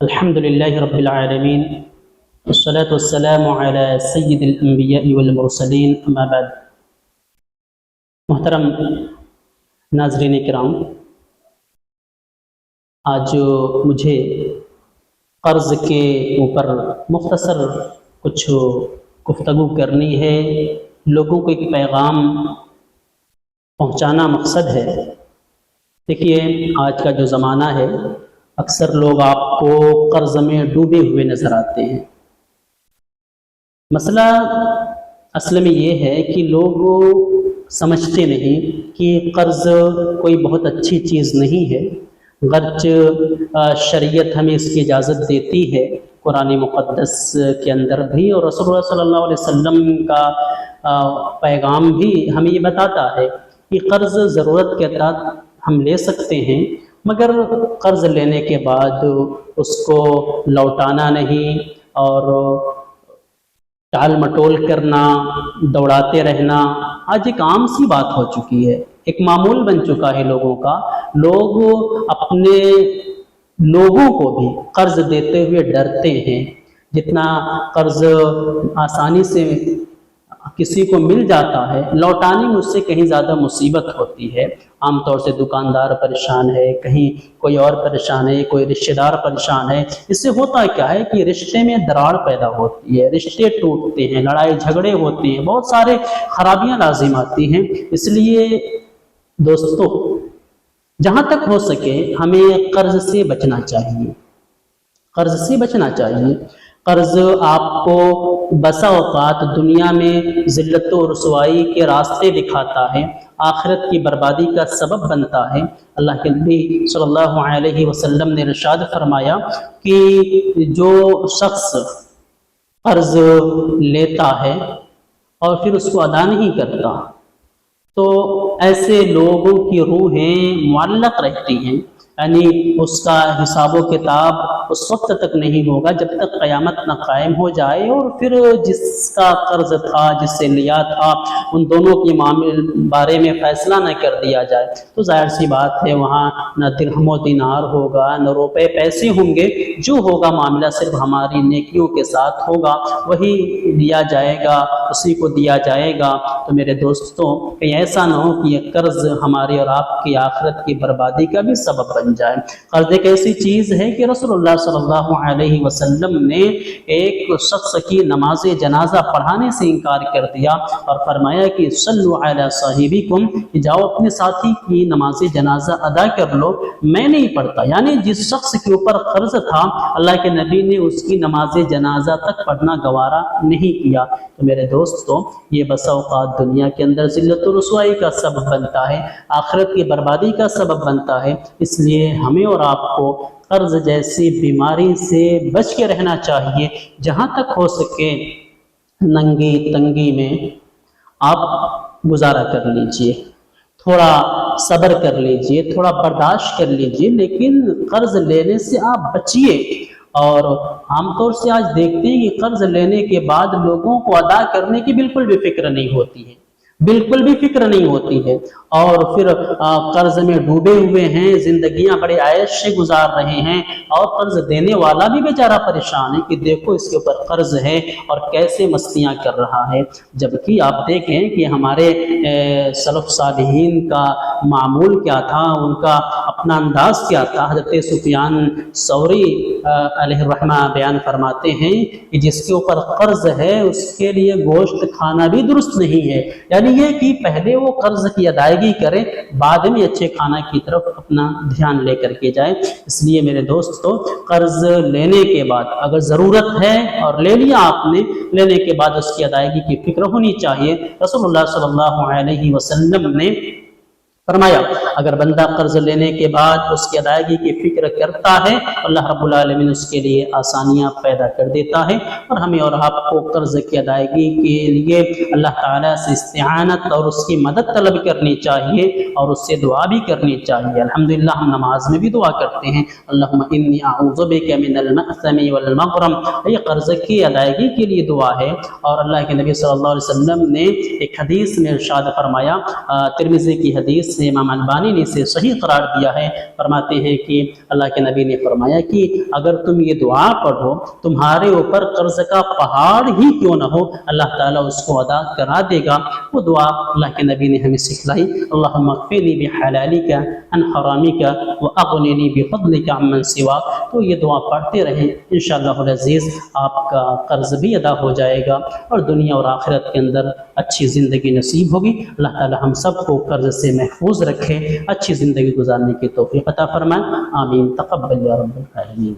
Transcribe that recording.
الحمد لله رب العالمين والصلاة والسلام على سید الانبیاء والمرسلین اما بعد۔ محترم ناظرین کرام، آج مجھے قرض کے اوپر مختصر کچھ گفتگو کرنی ہے، لوگوں کو ایک پیغام پہنچانا مقصد ہے۔ دیکھیے، آج کا جو زمانہ ہے، اکثر لوگ آپ کو قرض میں ڈوبے ہوئے نظر آتے ہیں۔ مسئلہ اصل میں یہ ہے کہ لوگ سمجھتے نہیں کہ قرض کوئی بہت اچھی چیز نہیں ہے، گرچہ شریعت ہمیں اس کی اجازت دیتی ہے، قرآن مقدس کے اندر بھی، اور رسول اللہ صلی اللہ علیہ وسلم کا پیغام بھی ہمیں یہ بتاتا ہے کہ قرض ضرورت کے تحت ہم لے سکتے ہیں، مگر قرض لینے کے بعد اس کو لوٹانا نہیں، اور ٹال مٹول کرنا، دوڑاتے رہنا آج ایک عام سی بات ہو چکی ہے، ایک معمول بن چکا ہے لوگوں کا۔ لوگ اپنے لوگوں کو بھی قرض دیتے ہوئے ڈرتے ہیں۔ جتنا قرض آسانی سے کسی کو مل جاتا ہے، لوٹانے میں اس سے کہیں زیادہ مصیبت ہوتی ہے۔ عام طور سے دکاندار پریشان ہے، کہیں کوئی اور پریشان ہے، کوئی رشتہ دار پریشان ہے۔ اس سے ہوتا کیا ہے کہ رشتے میں دراڑ پیدا ہوتی ہے، رشتے ٹوٹتے ہیں، لڑائی جھگڑے ہوتے ہیں، بہت سارے خرابیاں لازم آتی ہیں۔ اس لیے دوستو، جہاں تک ہو سکے ہمیں قرض سے بچنا چاہیے، قرض سے بچنا چاہیے۔ قرض آپ کو بسا اوقات دنیا میں ذلت و رسوائی کے راستے دکھاتا ہے، آخرت کی بربادی کا سبب بنتا ہے۔ اللہ کے نبی صلی اللہ علیہ وسلم نے ارشاد فرمایا کہ جو شخص قرض لیتا ہے اور پھر اس کو ادا نہیں کرتا، تو ایسے لوگوں کی روحیں معلق رہتی ہیں، یعنی اس کا حساب و کتاب اس وقت تک نہیں ہوگا جب تک قیامت نہ قائم ہو جائے، اور پھر جس کا قرض تھا، جس سے لیا تھا، ان دونوں کے معاملے بارے میں فیصلہ نہ کر دیا جائے، تو ظاہر سی بات ہے وہاں نہ درہم و دینار ہوگا، نہ روپے پیسے ہوں گے، جو ہوگا معاملہ صرف ہماری نیکیوں کے ساتھ ہوگا، وہی دیا جائے گا، اسی کو دیا جائے گا۔ تو میرے دوستوں، کہیں ایسا نہ ہو کہ یہ قرض ہماری اور آپ کی آخرت کی بربادی کا بھی سبب بن جائے۔ قرض ایک ایسی چیز ہے کہ رسول اللہ صلی اللہ علیہ وسلم نے ایک شخص کی نماز جنازہ پڑھانے سے انکار کر دیا اور فرمایا کہ صلو علی صاحبکم، کہ جاؤ اپنے ساتھی کی نماز جنازہ ادا کر لو، میں نہیں پڑھتا۔ یعنی جس شخص کے اوپر قرض تھا، اللہ کے نبی نے اس کی نماز جنازہ تک پڑھنا گوارا نہیں کیا۔ تو میرے دوستوں، یہ بسا اوقات دنیا کے اندر ذلت و رسوائی کا سبب بنتا ہے، آخرت کی بربادی کا سبب بنتا ہے۔ اس لیے ہمیں اور آپ کو قرض جیسی بیماری سے بچ کے رہنا چاہیے۔ جہاں تک ہو سکے ننگی تنگی میں آپ گزارا کر لیجئے، تھوڑا صبر کر لیجئے، تھوڑا برداشت کر لیجئے، لیکن قرض لینے سے آپ بچیے۔ اور عام طور سے آج دیکھتے ہیں کہ قرض لینے کے بعد لوگوں کو ادا کرنے کی بالکل بھی فکر نہیں ہوتی ہے، بالکل بھی فکر نہیں ہوتی ہے، اور پھر قرض میں ڈوبے ہوئے ہیں، زندگیاں بڑے عیش سے گزار رہے ہیں، اور قرض دینے والا بھی بیچارہ پریشان ہے کہ دیکھو اس کے اوپر قرض ہے اور کیسے مستیاں کر رہا ہے۔ جبکہ آپ دیکھیں کہ ہمارے سلف صالحین کا معمول کیا تھا، ان کا اپنا انداز کیا تھا۔ حضرت سفیان ثوری علیہ الرحمہ بیان فرماتے ہیں کہ جس کے اوپر قرض ہے اس کے لیے گوشت کھانا بھی درست نہیں ہے، یعنی یہ کہ پہلے وہ قرض کی ادائیگی کرے، بعد میں اچھے کھانا کی طرف اپنا دھیان لے کر کے جائے۔ اس لیے میرے دوستو، قرض لینے کے بعد اگر ضرورت ہے اور لے لیا آپ نے، لینے کے بعد اس کی ادائیگی کی فکر ہونی چاہیے۔ رسول اللہ صلی اللہ علیہ وسلم نے فرمایا اگر بندہ قرض لینے کے بعد اس کی ادائیگی کی فکر کرتا ہے، اللہ رب العالمین اس کے لیے آسانیاں پیدا کر دیتا ہے۔ اور ہمیں اور آپ کو قرض کی ادائیگی کے لیے اللہ تعالیٰ سے استعانت اور اس کی مدد طلب کرنی چاہیے، اور اس سے دعا بھی کرنی چاہیے۔ الحمدللہ ہم نماز میں بھی دعا کرتے ہیں، اللہم انی اعوذ بک من المأثم والمغرم، یہ قرض کی ادائیگی کے لیے دعا ہے۔ اور اللہ کے نبی صلی اللہ علیہ وسلم نے ایک حدیث میں ارشاد فرمایا، ترمذی کی حدیث اسے امام البانی نے اسے صحیح قرار دیا ہے. فرماتے ہیں کہ اللہ کے نبی نے فرمایا کہ اگر تم یہ دعا پڑھو تمہارے اوپر قرض کا پہاڑ ہی کیوں نہ ہو اللہ تعالیٰ اس کو ادا کرا دے گا. وہ دعا اللہ کے نبی نے ہمیں سکھلائی. اللہم اکفنی بحلالک عن حرامک واغننی بفضلک عمن سواک. تو یہ دعا پڑھتے رہیں، انشاءاللہ العزیز آپ کا قرض بھی ادا ہو جائے گا اور دنیا اور آخرت کے اندر اچھی زندگی نصیب ہوگی. اللہ تعالی ہم سب کو قرض سے محفوظ رکھے، اچھی زندگی گزارنے کی توفیق عطا فرمائے. آمین. تقبل یا رب العالمین.